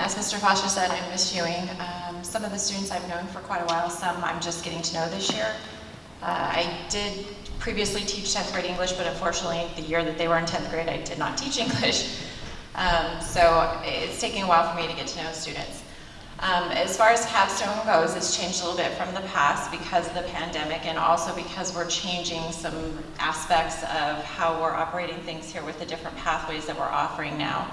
as Mr. Foster said, I'm Miss Ewing. Some of the students I've known for quite a while, some I'm just getting to know this year. I did previously teach 10th grade English, but unfortunately the year that they were in 10th grade I did not teach English. So it's taking a while for me to get to know students. As far as Capstone goes, it's changed a little bit from the past because of the pandemic, and also because we're changing some aspects of how we're operating things here with the different pathways that we're offering now.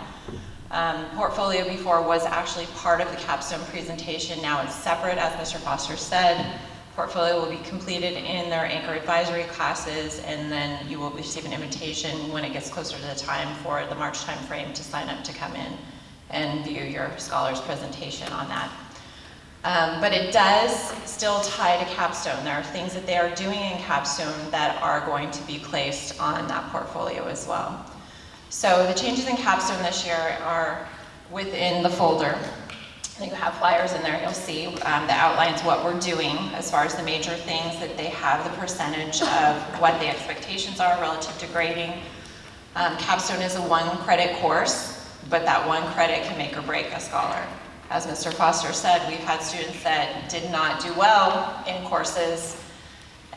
Portfolio before was actually part of the Capstone presentation. Now it's separate, as Mr. Foster said. Portfolio will be completed in their anchor advisory classes, and then you will receive an invitation when it gets closer to the time for the March time frame to sign up to come in and view your scholars presentation on that. But it does still tie to Capstone. There are things that they are doing in Capstone that are going to be placed on that portfolio as well. So the changes in Capstone this year are within the folder. You have flyers in there, you'll see, that outlines what we're doing as far as the major things, that they have the percentage of what the expectations are relative to grading. Capstone is a 1 credit course, but that 1 credit can make or break a scholar. As Mr. Foster said, we've had students that did not do well in courses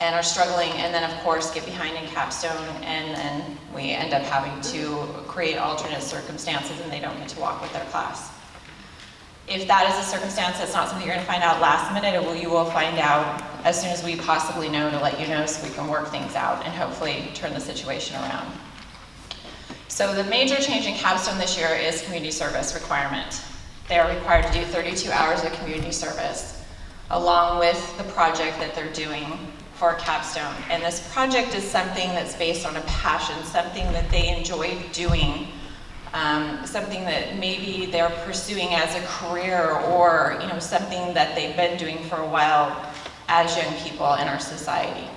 and are struggling, and then of course get behind in Capstone, and then we end up having to create alternate circumstances and they don't get to walk with their class. If that is a circumstance, that's not something you're going to find out last minute. You will find out as soon as we possibly know, to let you know so we can work things out and hopefully turn the situation around. So the major change in Capstone this year is community service requirement. They are required to do 32 hours of community service along with the project that they're doing for Capstone. And this project is something that's based on a passion, something that they enjoy doing. Something that maybe they're pursuing as a career, or something that they've been doing for a while as young people in our society.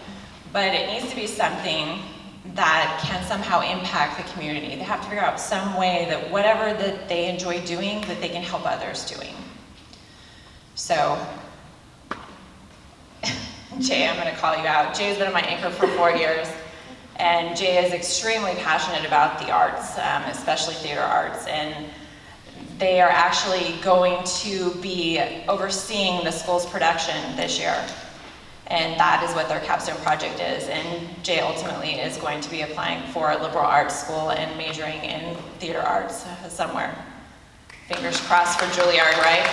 But it needs to be something that can somehow impact the community. They have to figure out some way that whatever that they enjoy doing, that they can help others doing. So, Jay, I'm going to call you out. Jay's been my anchor for 4 years. And Jay is extremely passionate about the arts, especially theater arts, and they are actually going to be overseeing the school's production this year. And that is what their Capstone project is. And Jay ultimately is going to be applying for a liberal arts school and majoring in theater arts somewhere. Fingers crossed for Juilliard, right?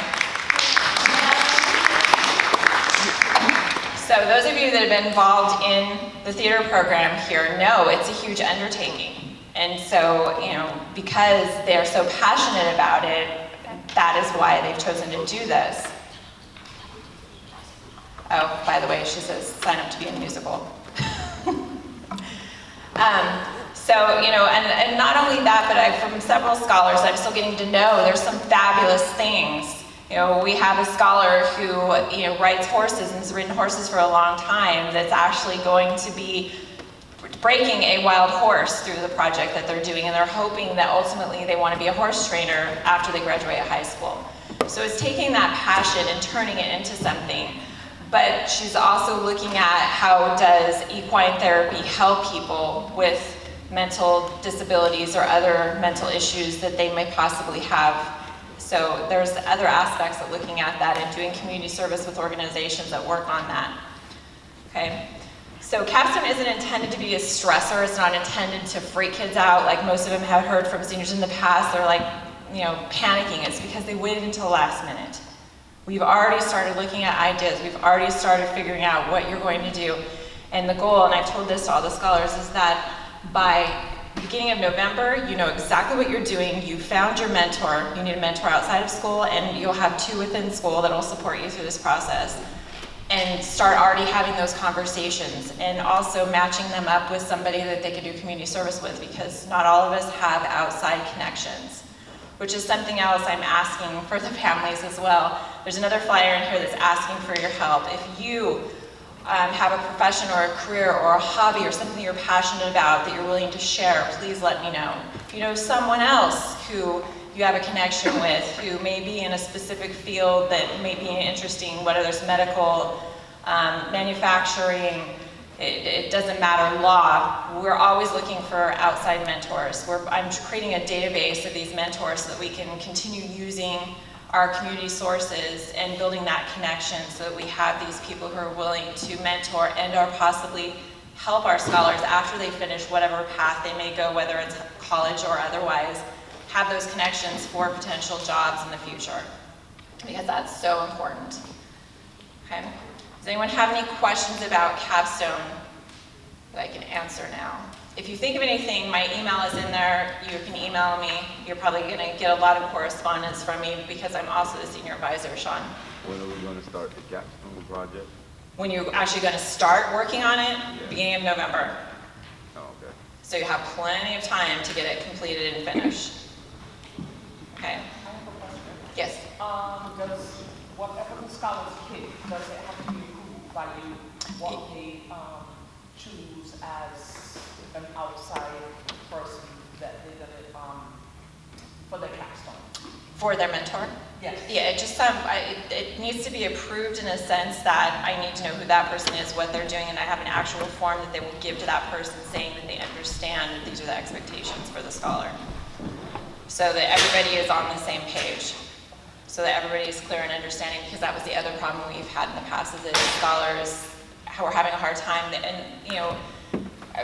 So those of you that have been involved in the theater program here know it's a huge undertaking. And so, because they're so passionate about it, that is why they've chosen to do this. Oh, by the way, she says sign up to be in a musical. And not only that, but from several scholars I'm still getting to know, there's some fabulous things. We have a scholar who, rides horses and has ridden horses for a long time that's actually going to be breaking a wild horse through the project that they're doing, and they're hoping that ultimately they want to be a horse trainer after they graduate high school. So it's taking that passion and turning it into something. But she's also looking at how does equine therapy help people with mental disabilities or other mental issues that they may possibly have. So there's other aspects of looking at that and doing community service with organizations that work on that. Okay, so Capstone isn't intended to be a stressor. It's not intended to freak kids out like most of them have heard from seniors in the past. They're like, panicking. It's because they waited until the last minute. We've already started looking at ideas. We've already started figuring out what you're going to do. And the goal, and I've told this to all the scholars, is that by beginning of November, you know exactly what you're doing. You found your mentor. You need a mentor outside of school, and you'll have 2 within school that will support you through this process. And start already having those conversations, and also matching them up with somebody that they can do community service with, because not all of us have outside connections, which is something else I'm asking for the families as well. There's another flyer in here that's asking for your help. If you have a profession or a career or a hobby or something you're passionate about that you're willing to share, please let me know. If you know someone else who you have a connection with, who may be in a specific field that may be interesting, whether there's medical, manufacturing, it doesn't matter, law, we're always looking for outside mentors. I'm creating a database of these mentors so that we can continue using our community sources and building that connection so that we have these people who are willing to mentor and or possibly help our scholars after they finish whatever path they may go, whether it's college or otherwise, have those connections for potential jobs in the future, because that's so important. Okay. Does anyone have any questions about Capstone that I can answer now? If you think of anything, my email is in there. You can email me. You're probably going to get a lot of correspondence from me because I'm also the senior advisor, Sean. When are we going to start the Capstone project? When you're actually going to start working on it, beginning of November. Oh, okay. So you have plenty of time to get it completed and finished. Okay. Yes. Does whatever the scholars pick, does it have to be approved by you? What they choose as an outside person that they're gonna for their capstone? For their mentor? Yes. Yeah, it just it needs to be approved in a sense that I need to know who that person is, what they're doing, and I have an actual form that they will give to that person saying that they understand that these are the expectations for the scholar. So that everybody is on the same page. So that everybody is clear and understanding, because that was the other problem we've had in the past is that scholars were having a hard time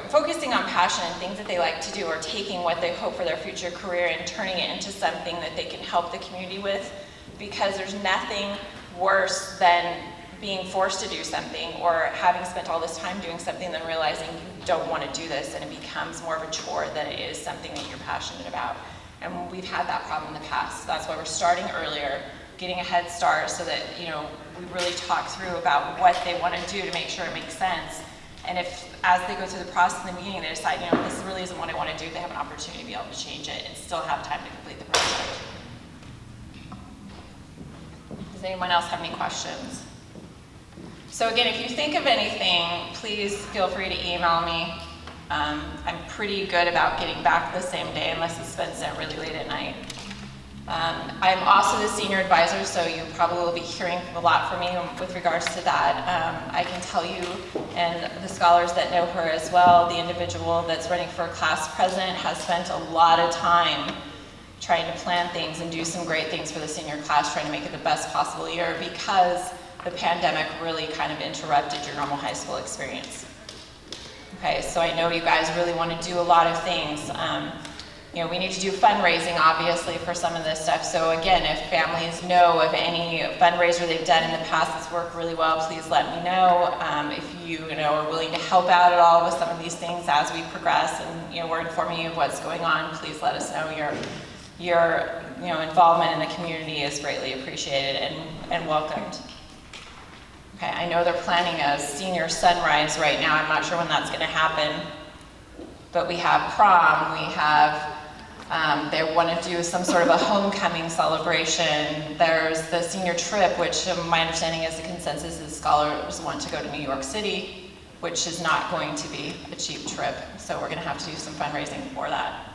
focusing on passion and things that they like to do, or taking what they hope for their future career and turning it into something that they can help the community with, because there's nothing worse than being forced to do something or having spent all this time doing something then realizing you don't want to do this and it becomes more of a chore than it is something that you're passionate about. And we've had that problem in the past. So that's why we're starting earlier, getting a head start so that we really talk through about what they want to do to make sure it makes sense. And if, as they go through the process in the meeting, they decide, this really isn't what I want to do, they have an opportunity to be able to change it and still have time to complete the project. Does anyone else have any questions? So again, if you think of anything, please feel free to email me. I'm pretty good about getting back the same day unless it's been sent really late at night. I'm also the senior advisor, so you probably will be hearing a lot from me with regards to that. I can tell you, and the scholars that know her as well, the individual that's running for class president has spent a lot of time trying to plan things and do some great things for the senior class, trying to make it the best possible year, because the pandemic really kind of interrupted your normal high school experience. Okay, so I know you guys really want to do a lot of things. We need to do fundraising, obviously, for some of this stuff. So again, if families know of any fundraiser they've done in the past that's worked really well, please let me know. If you are willing to help out at all with some of these things as we progress, and we're informing you of what's going on, please let us know. Your involvement in the community is greatly appreciated and welcomed. Okay, I know they're planning a senior sunrise right now. I'm not sure when that's going to happen, but we have prom, we have, they want to do some sort of a homecoming celebration. There's the senior trip, which my understanding is the consensus is scholars want to go to New York City, which is not going to be a cheap trip. So we're going to have to do some fundraising for that.